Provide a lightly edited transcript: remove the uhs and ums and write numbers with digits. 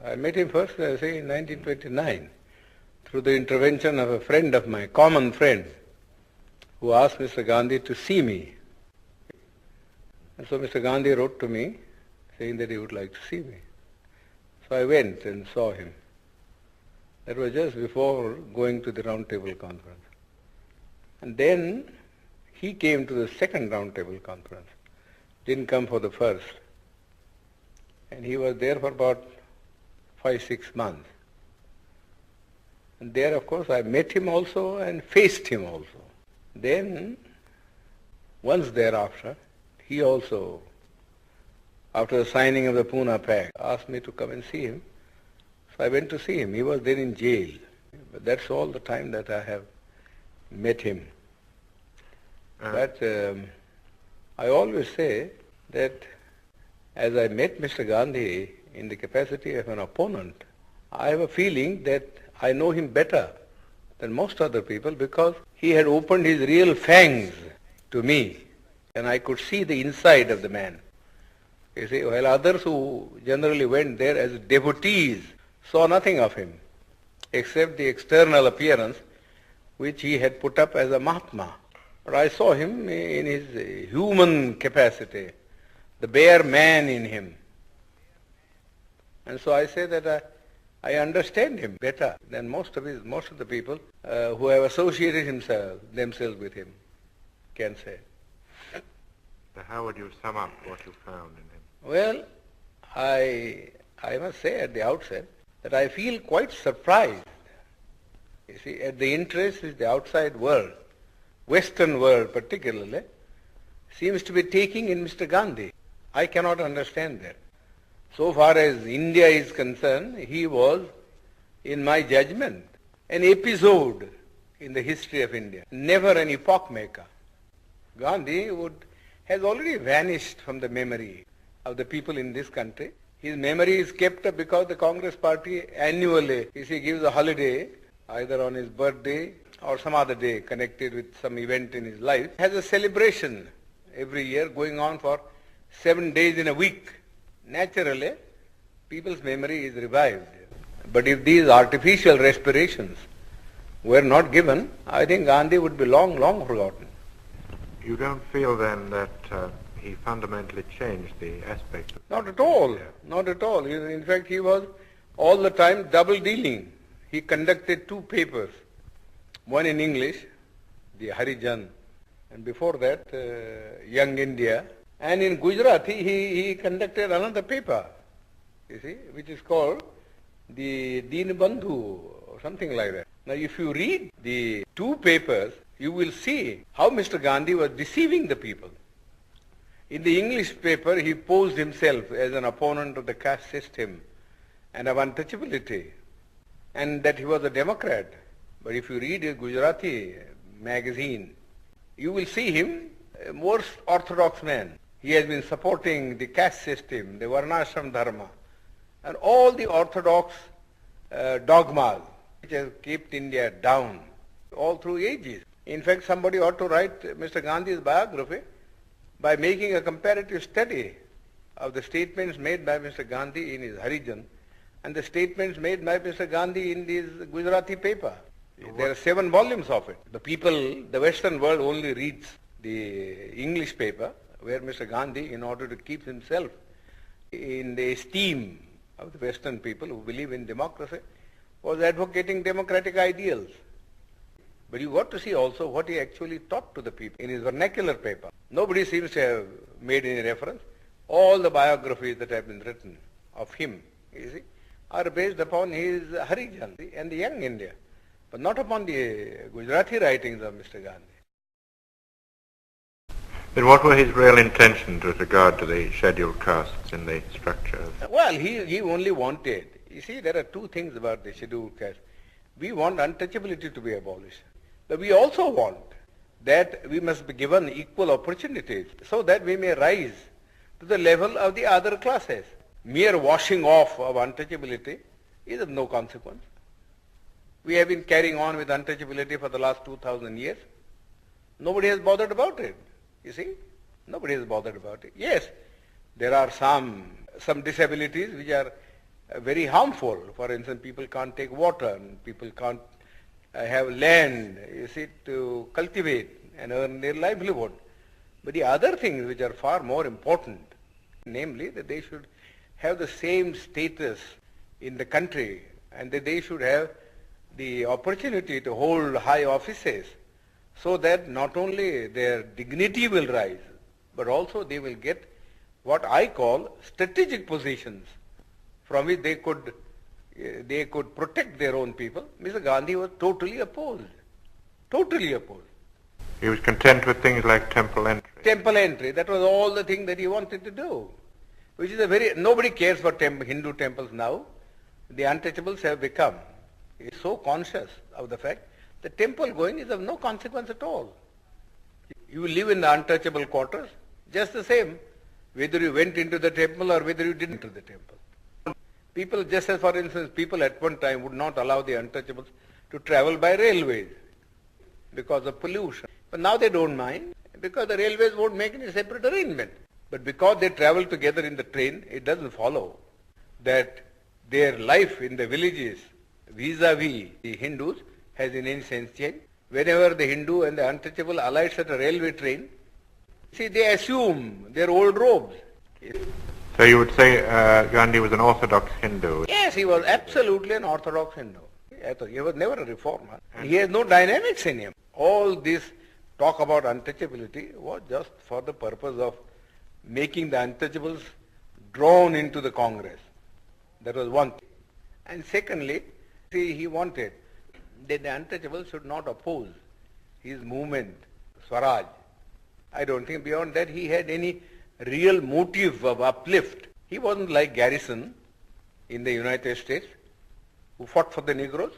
I met him first, say, in 1929, through the intervention of a friend of mine, common friend, who asked Mr. Gandhi to see me. And so Mr. Gandhi wrote to me, saying that he would like to see me. So I went and saw him. That was just before going to the Round Table Conference. And then he came to the second Round Table Conference, didn't come for the first. And he was there for about 5-6 months. And there, of course, I met him also and faced him also. Then, once thereafter, he also, after the signing of the Pune Pact, asked me to come and see him. So I went to see him. He was then in jail. But that's all the time that I have met him. But I always say that as I met Mr. Gandhi in the capacity of an opponent, I have a feeling that I know him better than most other people because he had opened his real fangs to me and I could see the inside of the man. You see, while others who generally went there as devotees saw nothing of him except the external appearance which he had put up as a Mahatma. But I saw him in his human capacity, the bare man in him. And so I say that I understand him better than most of the people who have associated themselves with him can say. So how would you sum up what you found in him? Well, I must say at the outset that I feel quite surprised, you see, at the interest which the outside world, Western world particularly, seems to be taking in Mr. Gandhi. I cannot understand that. So far as India is concerned, he was, in my judgment, an episode in the history of India, never an epoch maker. Gandhi has already vanished from the memory of the people in this country. His memory is kept up because the Congress party annually, if he gives a holiday, either on his birthday or some other day connected with some event in his life, has a celebration every year going on for 7 days in a week. Naturally, people's memory is revived. But if these artificial respirations were not given, I think Gandhi would be long, long forgotten. You don't feel then that he fundamentally changed the aspect of... Not at all. Not at all. In fact, he was all the time double dealing. He conducted 2 papers, one in English, the Harijan, and before that, Young India. And in Gujarati, he conducted another paper, you see, which is called the Deenbandhu or something like that. Now, if you read the 2 papers, you will see how Mr. Gandhi was deceiving the people. In the English paper, he posed himself as an opponent of the caste system and of untouchability, and that he was a Democrat. But if you read a Gujarati magazine, you will see him a more orthodox man. He has been supporting the caste system, the Varnashram Dharma, and all the orthodox dogmas which have kept India down all through ages. In fact, somebody ought to write Mr. Gandhi's biography by making a comparative study of the statements made by Mr. Gandhi in his Harijan and the statements made by Mr. Gandhi in this Gujarati paper. There are 7 volumes of it. The people, the Western world only reads the English paper, where Mr. Gandhi, in order to keep himself in the esteem of the Western people who believe in democracy, was advocating democratic ideals. But you got to see also what he actually taught to the people in his vernacular paper. Nobody seems to have made any reference. All the biographies that have been written of him, you see, are based upon his Harijan and the Young India, but not upon the Gujarati writings of Mr. Gandhi. Then what were his real intentions with regard to the scheduled castes in the structure? Well, he only wanted, you see, there are 2 things about the scheduled caste. We want untouchability to be abolished. But we also want that we must be given equal opportunities so that we may rise to the level of the other classes. Mere washing off of untouchability is of no consequence. We have been carrying on with untouchability for the last 2,000 years. Nobody has bothered about it. You see, nobody has bothered about it. Yes, there are some disabilities which are very harmful. For instance, people can't take water, and people can't have land, you see, to cultivate and earn their livelihood. But the other things which are far more important, namely that they should have the same status in the country, and that they should have the opportunity to hold high offices, so that not only their dignity will rise, but also they will get what I call strategic positions from which they could protect their own people. Mr. Gandhi was totally opposed. Totally opposed. He was content with things like temple entry. Temple entry, that was all the thing that he wanted to do. Which is nobody cares for Hindu temples now. The untouchables have become so conscious of the fact that temple going is of no consequence at all. You live in the untouchable quarters, just the same, whether you went into the temple or whether you didn't enter the temple. People, just as for instance, people at one time would not allow the untouchables to travel by railways because of pollution. But now they don't mind because the railways won't make any separate arrangement. But because they travel together in the train, it doesn't follow that their life in the villages vis-a-vis the Hindus has in any sense changed. Whenever the Hindu and the untouchable alights at a railway train, see, they assume their old robes. So you would say Gandhi was an orthodox Hindu? Yes, he was absolutely an orthodox Hindu. He was never a reformer. He has no dynamics in him. All this talk about untouchability was just for the purpose of making the untouchables drawn into the Congress. That was one thing. And secondly, see, he wanted that the untouchables should not oppose his movement, Swaraj. I don't think beyond that he had any real motive of uplift. He wasn't like Garrison in the United States, who fought for the Negroes.